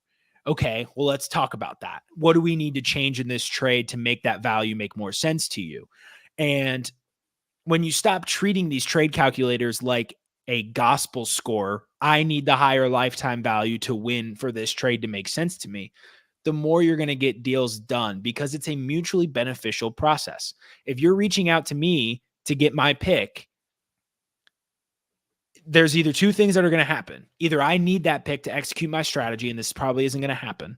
Okay, well, let's talk about that. What do we need to change in this trade to make that value make more sense to you? And when you stop treating these trade calculators like a gospel score, I need the higher lifetime value to win for this trade to make sense to me, the more you're going to get deals done, because it's a mutually beneficial process. If you're reaching out to me to get my pick, there's either two things that are going to happen. Either I need that pick to execute my strategy, and this probably isn't going to happen,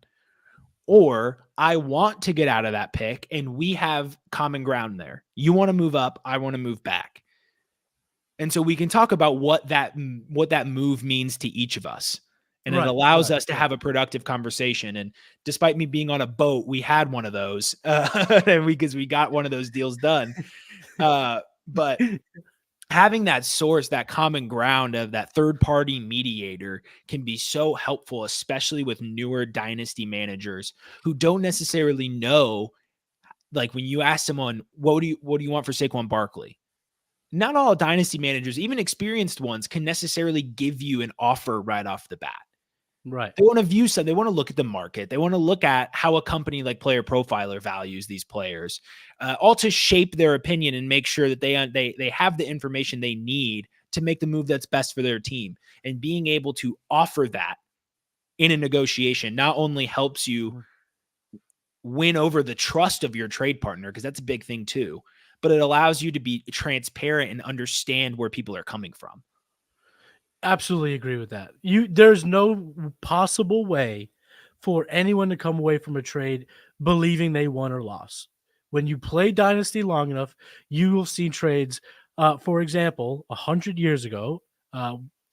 or I want to get out of that pick and we have common ground there. You want to move up, I want to move back. And so we can talk about what that move means to each of us. And it allows us to have a productive conversation. And despite me being on a boat, we had one of those because we got one of those deals done. But having that source, that common ground of that third-party mediator can be so helpful, especially with newer dynasty managers who don't necessarily know. Like when you ask someone, what do you want for Saquon Barkley? Not all dynasty managers, even experienced ones, can necessarily give you an offer right off the bat. Right. They want to view some. They want to look at the market. They want to look at how a company like PlayerProfiler values these players, all to shape their opinion and make sure that they have the information they need to make the move that's best for their team. And being able to offer that in a negotiation not only helps you win over the trust of your trade partner, because that's a big thing too, but it allows you to be transparent and understand where people are coming from. Absolutely agree with that. There's no possible way for anyone to come away from a trade believing they won or lost. When you play Dynasty long enough, you will see trades. For example, 100 years ago,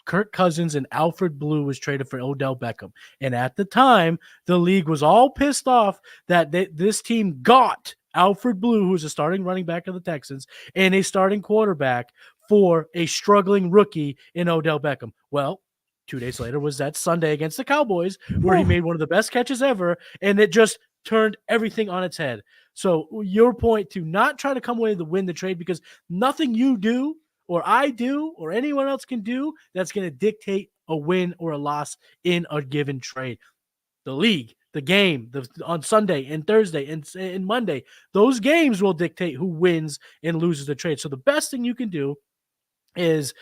Kirk Cousins and Alfred Blue was traded for Odell Beckham. And at the time, the league was all pissed off that this team got Alfred Blue, who's a starting running back of the Texans, and a starting quarterback for a struggling rookie in Odell Beckham. Well, 2 days later was that Sunday against the Cowboys where he made one of the best catches ever, and it just turned everything on its head. So your point to not try to come away to win the trade, because nothing you do or I do or anyone else can do that's going to dictate a win or a loss in a given trade. The league, the game, on Sunday and Thursday and Monday, those games will dictate who wins and loses the trade. So the best thing you can do is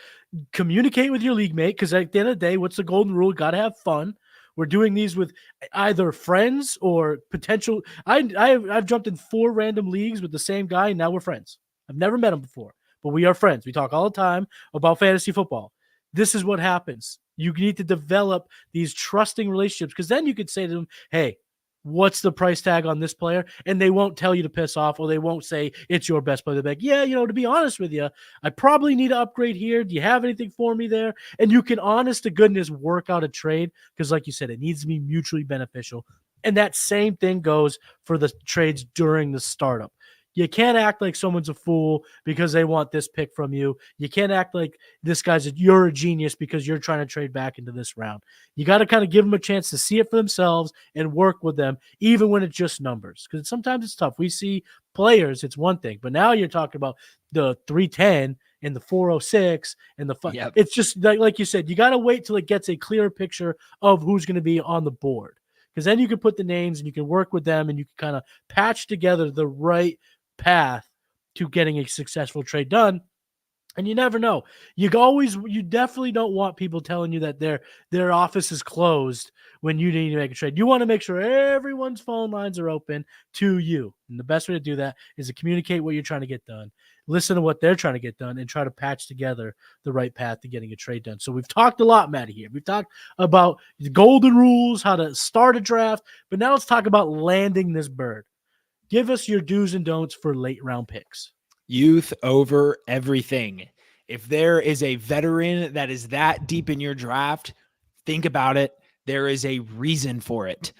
communicate with your league mate, because at the end of the day, what's the golden rule? Got to have fun. We're doing these with either friends or potential. I've jumped in 4 random leagues with the same guy, and now we're friends. I've never met him before, but we are friends. We talk all the time about fantasy football. This is what happens. You need to develop these trusting relationships, because then you could say to them, hey, what's the price tag on this player? And they won't tell you to piss off, or they won't say it's your best player. They're like, yeah, to be honest with you, I probably need to upgrade here. Do you have anything for me there? And you can, honest to goodness, work out a trade, because like you said, it needs to be mutually beneficial. And that same thing goes for the trades during the startup. You can't act like someone's a fool because they want this pick from you. You can't act like you're a genius because you're trying to trade back into this round. You got to kind of give them a chance to see it for themselves and work with them, even when it's just numbers. Because sometimes it's tough. We see players, it's one thing, but now you're talking about the 310 and the 406 and the fun. Yep. It's just like you said, you got to wait till it gets a clearer picture of who's going to be on the board. Because then you can put the names and you can work with them and you can kind of patch together the right path to getting a successful trade done. And you never know. You definitely don't want people telling you that their office is closed when you need to make a trade. You want to make sure everyone's phone lines are open to you. And the best way to do that is to communicate what you're trying to get done, listen to what they're trying to get done, and try to patch together the right path to getting a trade done. So we've talked a lot, Matty, here. We've talked about the golden rules, how to start a draft, but now let's talk about landing this bird. Give us your do's and don'ts for late round picks. Youth over everything. If there is a veteran that is that deep in your draft, think about it. There is a reason for it.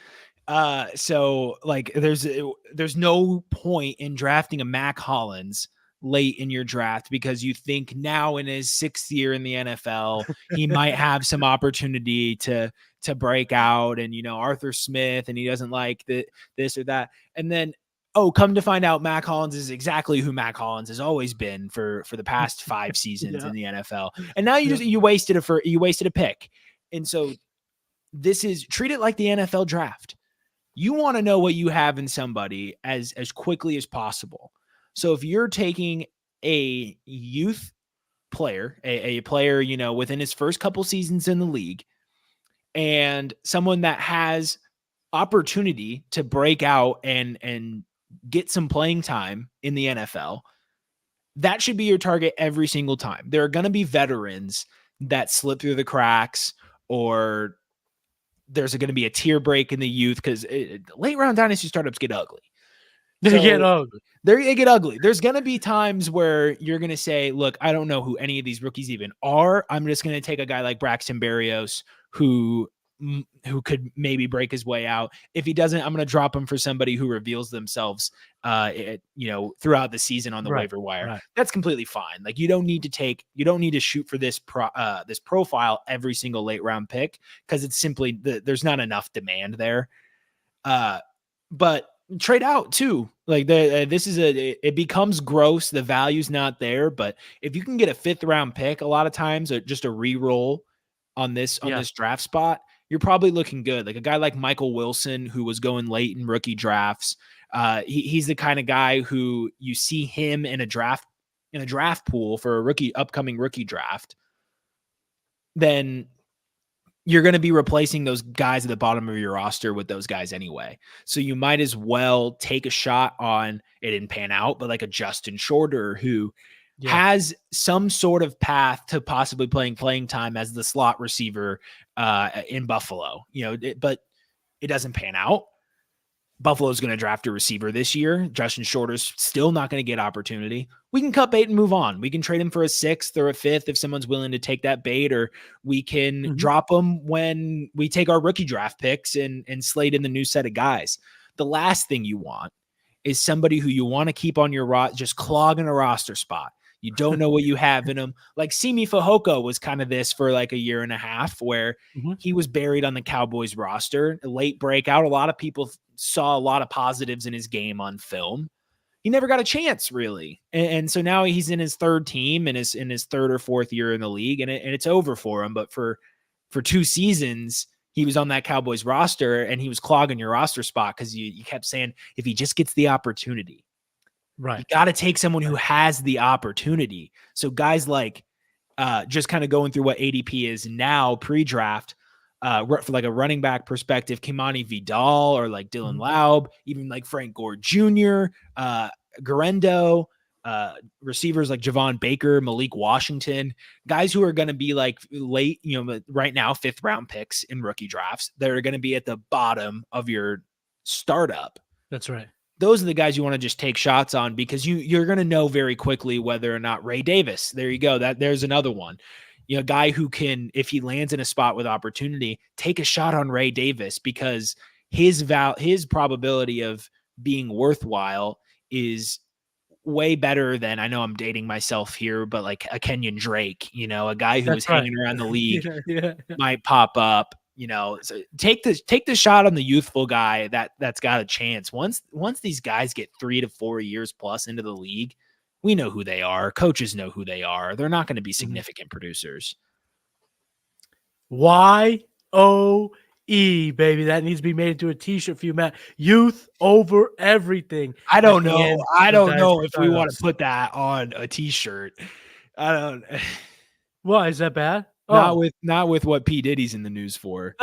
So like there's no point in drafting a Mac Hollins late in your draft because you think now in his 6th year in the NFL, he might have some opportunity to break out, and Arthur Smith, and he doesn't like this or that. And then come to find out, Mac Hollins is exactly who Mac Hollins has always been for the past 5 seasons in the NFL. And now you wasted a pick. And so treat it like the NFL draft. You want to know what you have in somebody as quickly as possible. So if you're taking a youth player, a player, within his first couple seasons in the league, and someone that has opportunity to break out and get some playing time in the NFL, that should be your target every single time. There are going to be veterans that slip through the cracks, or there's going to be a tier break in the youth, because late round dynasty startups get ugly. They get ugly. There's going to be times where you're going to say, look, I don't know who any of these rookies even are. I'm just going to take a guy like Braxton Berrios who could maybe break his way out. If he doesn't, I'm going to drop him for somebody who reveals themselves, throughout the season on the waiver wire. Right. That's completely fine. Like you don't need to shoot for this profile every single late round pick, because it's simply there's not enough demand there. But trade out too. Like it becomes gross. The value's not there, but if you can get a 5th round pick, a lot of times, or just a re-roll on this draft spot, you're probably looking good. Like a guy like Michael Wilson, who was going late in rookie drafts. He's the kind of guy who you see him in a draft pool for a upcoming rookie draft. Then you're going to be replacing those guys at the bottom of your roster with those guys anyway. So you might as well take a shot on, it didn't pan out, but like a Justin Shorter who has some sort of path to possibly playing time as the slot receiver in Buffalo, but it doesn't pan out. Buffalo's going to draft a receiver this year. Justin Shorter's still not going to get opportunity. We can cut bait and move on. We can trade him for a 6th or a 5th if someone's willing to take that bait, or we can drop him when we take our rookie draft picks and slate in the new set of guys. The last thing you want is somebody who you want to keep on your just clogging a roster spot. You don't know what you have in him. Like Simi Fehoko was kind of this for like a year and a half, where he was buried on the Cowboys roster, a late breakout. A lot of people saw a lot of positives in his game on film. He never got a chance, really. And so now he's in his third team and is in his 3rd or 4th year in the league, and it's over for him. But for 2 seasons, he was on that Cowboys roster, and he was clogging your roster spot because you kept saying, if he just gets the opportunity. Right. You got to take someone who has the opportunity. So guys like just kind of going through what ADP is now pre-draft, for like a running back perspective, Kimani Vidal or like Dylan Laub, even like Frank Gore Jr., Garendo, receivers like Javon Baker, Malik Washington, guys who are going to be like late, right now, 5th round picks in rookie drafts that are going to be at the bottom of your startup. That's right. Those are the guys you want to just take shots on, because you're going to know very quickly whether or not Ray Davis, there you go. There's another one, a guy who can, if he lands in a spot with opportunity, take a shot on Ray Davis, because his probability of being worthwhile is way better than, I know I'm dating myself here, but like a Kenyon Drake, a guy who was hanging around the league might pop up. So take the shot on the youthful guy that's got a chance. Once these guys get 3 to 4 years plus into the league, we know who they are. Coaches know who they are. They're not going to be significant producers. YOE, baby. That needs to be made into a t-shirt for you, Matt. Youth over everything. I don't know if we want to put that on a t-shirt. I don't. Why is that bad? Not with what P. Diddy's in the news for.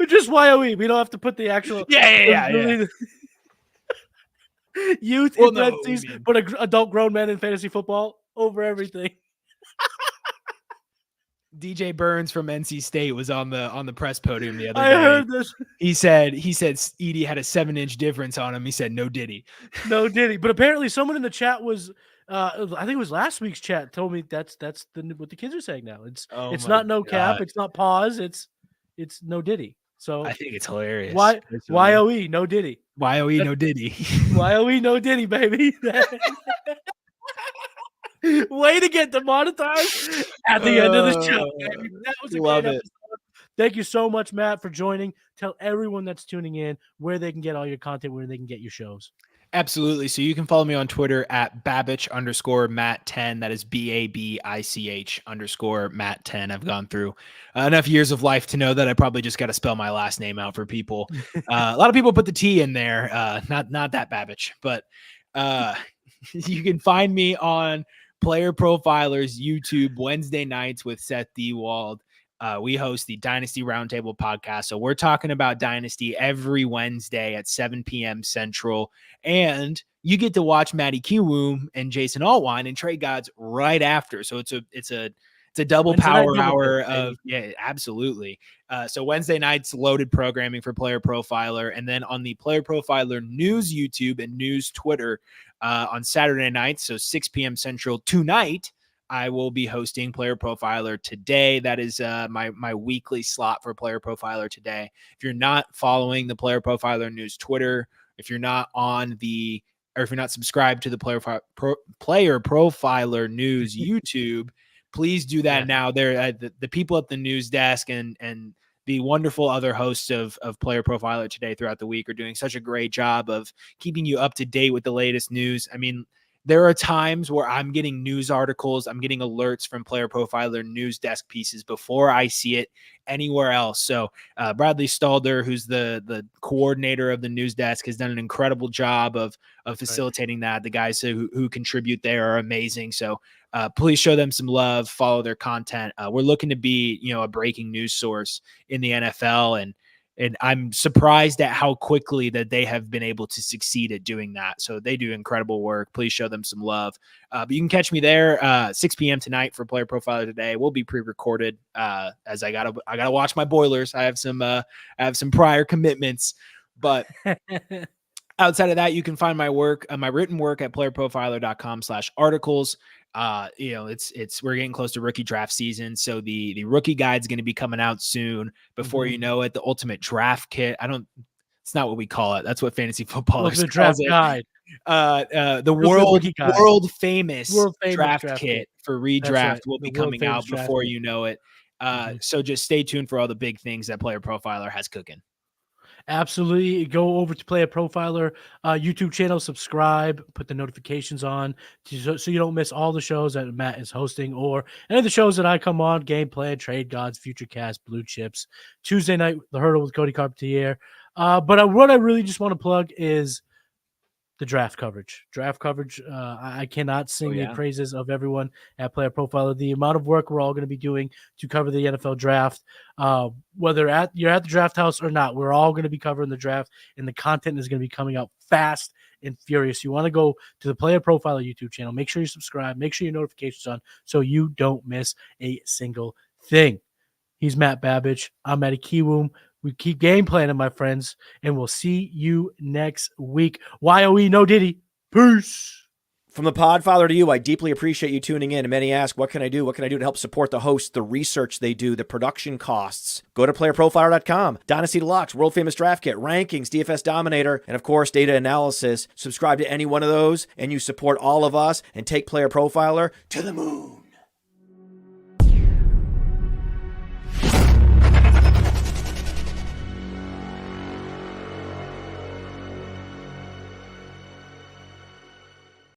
Just YOE. We don't have to put the actual yeah. Youth in parentheses, but adult grown men in fantasy football over everything. DJ Burns from NC State was on the press podium the other day. I heard this. He said Edie had a 7-inch difference on him. He said no Diddy. No Diddy. But apparently someone in the chat was I think it was last week's chat told me that's what the kids are saying now. It's not no cap, it's not pause, it's no Diddy. So I think it's hilarious. YOE, no Diddy. YOE, no Diddy. YOE, no Diddy, baby. Way to get demonetized at the end of the show. Baby. That was a great episode. Thank you so much, Matt, for joining. Tell everyone that's tuning in where they can get all your content, where they can get your shows. Absolutely. So you can follow me on Twitter at Babich_Matt10. That is BABICH_Matt10. I've gone through enough years of life to know that I probably just got to spell my last name out for people. A lot of people put the T in there. Not that Babich, but you can find me on Player Profiler's YouTube Wednesday nights with Seth Dewald. We host the Dynasty Roundtable podcast. So we're talking about Dynasty every Wednesday at 7 p.m. Central. And you get to watch Matty Kiwoom and Jason Altwine and Trade Gods right after. So it's a double power hour of, absolutely. So Wednesday nights, loaded programming for Player Profiler. And then on the Player Profiler News YouTube and News Twitter on Saturday nights, so 6 p.m. Central tonight, I will be hosting Player Profiler Today. That is my weekly slot for Player Profiler Today. If you're not following the Player Profiler News Twitter, if you're not if you're not subscribed to the Player Profiler News YouTube, please do that now. There, the people at the news desk and the wonderful other hosts of Player Profiler Today throughout the week are doing such a great job of keeping you up to date with the latest news. I mean, there are times where I'm getting news articles, I'm getting alerts from Player Profiler news desk pieces before I see it anywhere else. So Bradley Stalder, who's the coordinator of the news desk, has done an incredible job of facilitating that. The guys who contribute there are amazing. So please show them some love, follow their content. We're looking to be, a breaking news source in the NFL, and And I'm surprised at how quickly that they have been able to succeed at doing that. So they do incredible work. Please show them some love. But you can catch me there 6 p.m. tonight for Player Profiler today. We'll be pre-recorded as I gotta watch my Boilers. I have some prior commitments, but outside of that, you can find my work, my written work at playerprofiler.com/articles. We're getting close to rookie draft season. So the rookie guide is going to be coming out soon. Before you know it, the ultimate draft kit. It's not what we call it. That's what fantasy footballers Ultimate draft guide. The world famous draft kit kit for redraft will be coming out before kit. you know it. So just stay tuned for all the big things that Player Profiler has cooking. Absolutely. Go over to Player Profiler YouTube channel, subscribe, put the notifications on so you don't miss all the shows that Matt is hosting or any of the shows that I come on, Game Plan, Trade Gods, Future Cast, Blue Chips, Tuesday night, The Hurdle with Cody Carpentier. But what I really just want to plug is the draft coverage. I cannot sing the praises of everyone at Player Profiler. The amount of work we're all going to be doing to cover the NFL draft, whether you're at the draft house or not, we're all going to be covering the draft, and the content is going to be coming out fast and furious. You want to go to the Player Profiler YouTube channel. Make sure you subscribe. Make sure your notifications on so you don't miss a single thing. He's Matt Babich. I'm Matty Kiwoom. We keep game planning, my friends, and we'll see you next week. YOE, no Diddy. Peace. From the Podfather to you, I deeply appreciate you tuning in. And many ask, what can I do? What can I do to help support the hosts, the research they do, the production costs? Go to playerprofiler.com. Dynasty Deluxe, world famous draft kit, rankings, DFS Dominator, and of course, data analysis. Subscribe to any one of those, and you support all of us and take Player Profiler to the moon.